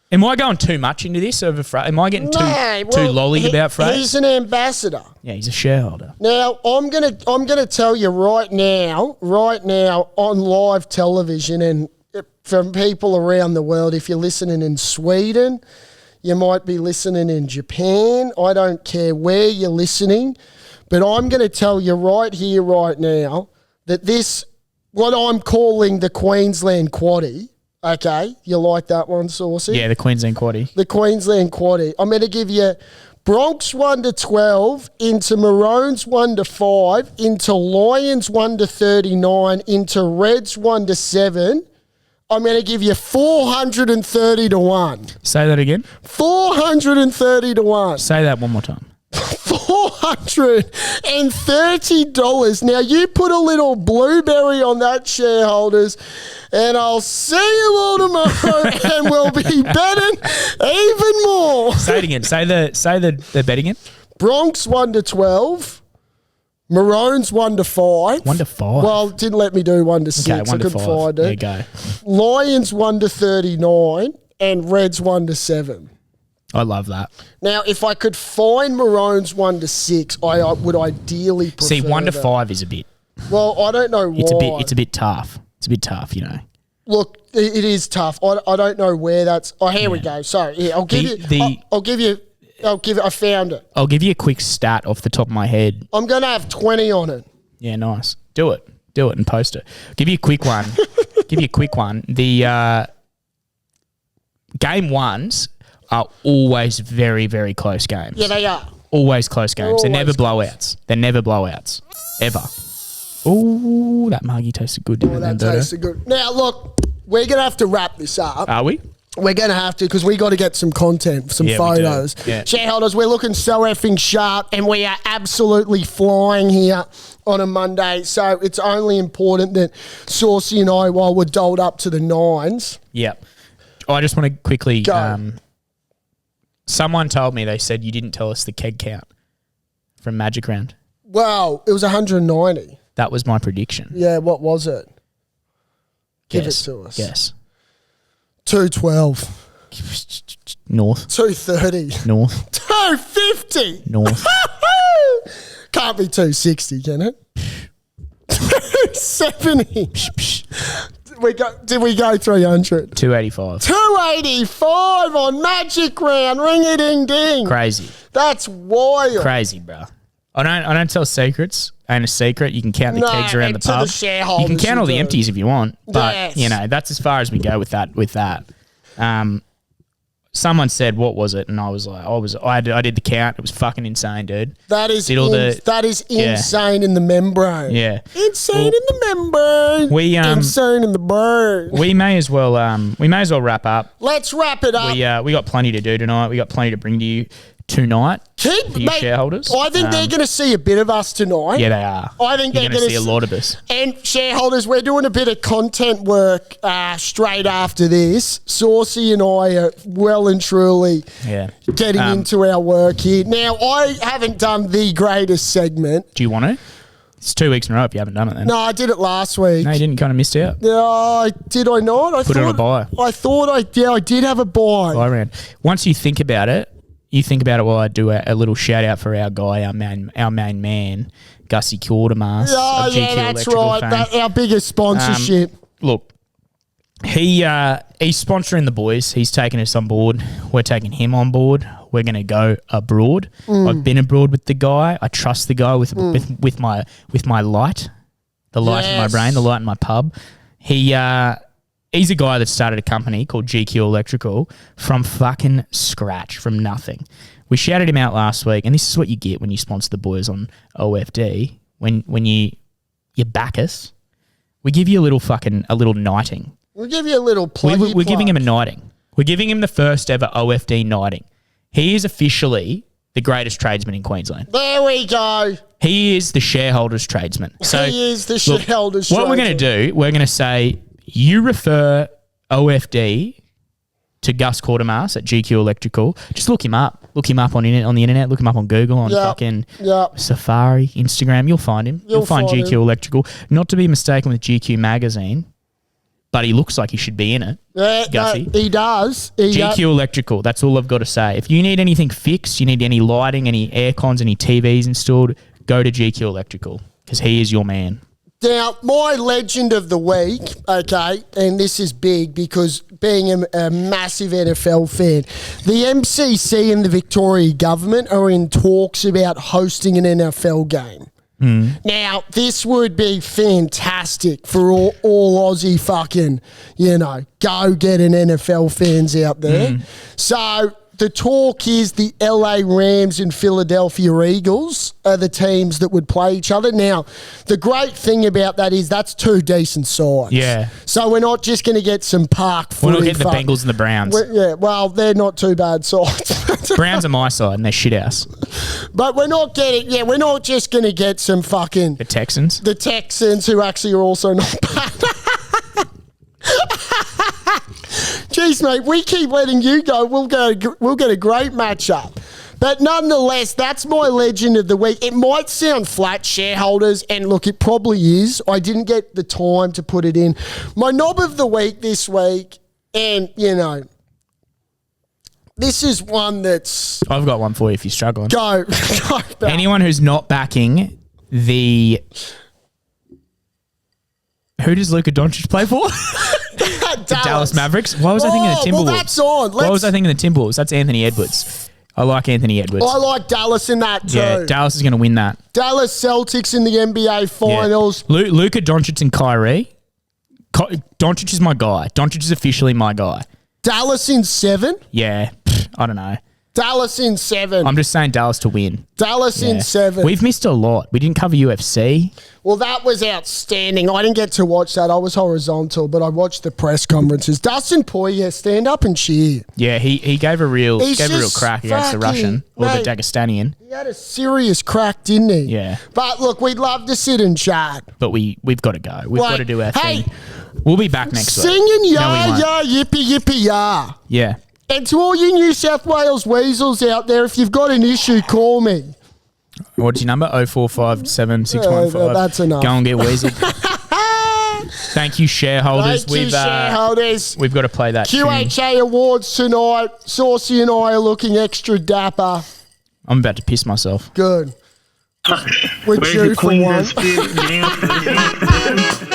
Am I going too much into this over Fraser? Am I getting too lolly about Fraser? He's an ambassador. Yeah, he's a shareholder. Now I'm gonna tell you right now on live television and from people around the world. If you're listening in Sweden, you might be listening in Japan. I don't care where you're listening, but I'm gonna tell you right here, right now that this. What I'm calling the Queensland Quaddie, okay? You like that one, Saucy? Yeah, the Queensland Quaddie. The Queensland Quaddie. I'm going to give you Bronx 1-12, into Maroons 1-5, into Lions 1-39, into Reds 1-7. I'm going to give you 430 to 1. Say that again. 430 to 1. Say that one more time. $430. Now, you put a little blueberry on that, shareholders, and I'll see you all tomorrow and we'll be betting even more. Say it again. Say the bet again. Bronx 1-12. Maroons 1-5. 1-5. Well, didn't let me do 1-6. Okay, I couldn't 1-5. find it. There you go. Lions 1-39 and Reds 1-7. I love that. Now, if I could find Maroons 1-6, I would ideally prefer. See, 1-5 is a bit. Well, I don't know why. It's a bit tough. It's a bit tough, Look, It is tough. I don't know where that's. Oh, here we go. Sorry. Yeah, I'll give you. I found it. I'll give you a quick stat off the top of my head. I'm going to have 20 on it. Yeah, nice. Do it and post it. Give you a quick one. The game ones are always very, very close games. Yeah, they are. Always close games. They're never blowouts. Ever. Oh, that Margie tasted good, didn't it? That tasted good. Now, look, we're going to have to wrap this up. Are we? We're going to have to because we got to get some content, some photos. Yeah. Shareholders, we're looking so effing sharp and we are absolutely flying here on a Monday. So it's only important that Saucy and I, while we're doled up to the nines. Yep. I just want to quickly... someone told me, they said you didn't tell us the keg count from Magic Round. Well, it was 190. That was my prediction. Yeah, what was it? Give it to us. Yes. 212. North. 230. North. 250. North. Can't be 260, can it? 270. Did we go 300? 285. 285 on Magic Round. Ring a ding ding. Crazy. That's wild. Crazy, bro. I don't tell secrets. Ain't a secret. You can count the kegs around the pub. You can count all the empties if you want, but that's as far as we go with that. Someone said, "What was it?" And I was like, I did the count. It was fucking insane, dude. That is insane in the membrane. Yeah, insane in the membrane. Insane in the brain. We may as well wrap up. Let's wrap it up. We got plenty to do tonight. We got plenty to bring to you tonight for you shareholders. I think they're going to see a bit of us tonight. Yeah, they are. I think they're going to see a lot of us. And shareholders, we're doing a bit of content work straight after this. Saucy and I are well and truly getting into our work here. Now, I haven't done the greatest segment. Do you want to? It's 2 weeks in a row if you haven't done it then. No, I did it last week. No, you didn't, kind of missed out. No, did I not? Put it on a buy. I thought I did have a buy. Buy round. Once you think about it while I do a little shout out for our guy, our main man, Gussie Quartermass. Oh, yeah, that's right. Our biggest sponsorship. Look, he's sponsoring the boys. He's taking us on board. We're taking him on board. We're going to go abroad. I've been abroad with the guy. I trust the guy with my light, the light in my brain, the light in my pub. He's a guy that started a company called GQ Electrical from fucking scratch, from nothing. We shouted him out last week, and this is what you get when you sponsor the boys on OFD. When you back us, we give you a little knighting. We'll give you a little plug. We're giving him a knighting. We're giving him the first ever OFD knighting. He is officially the greatest tradesman in Queensland. There we go. He is the shareholders' tradesman. So he is the shareholders' tradesman. What we're going to do, we're going to say, you refer OFD to Gus Quartermass at GQ Electrical. Just look him up. Look him up on the internet. Look him up on Google, on fucking Safari, Instagram. You'll find him. You'll find GQ Electrical. Not to be mistaken with GQ Magazine, but he looks like he should be in it. Yeah, Gussie. No, he does. GQ Electrical. That's all I've got to say. If you need anything fixed, you need any lighting, any air cons, any TVs installed, go to GQ Electrical because he is your man. Now, my legend of the week, okay, and this is big because being a massive NFL fan, the MCC and the Victoria government are in talks about hosting an NFL game. Now, this would be fantastic for all Aussie fucking, go get an NFL fans out there. So the talk is the LA Rams and Philadelphia Eagles are the teams that would play each other. Now, the great thing about that is that's two decent sides. Yeah. So we're not just going to get some park footy. We're not getting the Bengals and the Browns. Well, they're not too bad sides. Browns are my side and they're shit house. But we're not just going to get some fucking... The Texans? The Texans, who actually are also not bad. Jeez, mate, we keep letting you go. We'll get a great matchup. But nonetheless, that's my legend of the week. It might sound flat, shareholders, and look, it probably is. I didn't get the time to put it in. My knob of the week this week, and, this is one that's... I've got one for you if you're struggling. Go. Anyone who's not backing the... Who does Luka Doncic play for? Dallas Mavericks. Why was I thinking of the Timberwolves? Well, that's on. Why was I thinking of the Timberwolves? That's Anthony Edwards. I like Anthony Edwards. I like Dallas in that too. Yeah, Dallas is going to win that. Dallas Celtics in the NBA Finals. Yeah. Luka Doncic and Kyrie. Doncic is my guy. Doncic is officially my guy. Dallas in 7? Yeah, I don't know. Dallas in 7. I'm just saying Dallas to win. Dallas in 7. We've missed a lot. We didn't cover UFC. Well, that was outstanding. I didn't get to watch that. I was horizontal, but I watched the press conferences. Dustin Poirier, stand up and cheer. Yeah, he gave a real He's crack against the Russian or the Dagestanian. He had a serious crack, didn't he? Yeah. But look, we'd love to sit and chat. But we've got to go. We've got to do our thing. We'll be back next week. Singing ya, yippee, yippee, ya. Yeah. And to all you New South Wales weasels out there, if you've got an issue, call me. What's your number? 0457 615. That's enough. Go and get weaseled. Thank you, shareholders. Thank you, shareholders. We've got to play that QHA tune. Awards tonight. Saucy and I are looking extra dapper. I'm about to piss myself. Good. We're Where's due the for queen one. of spirit and dance?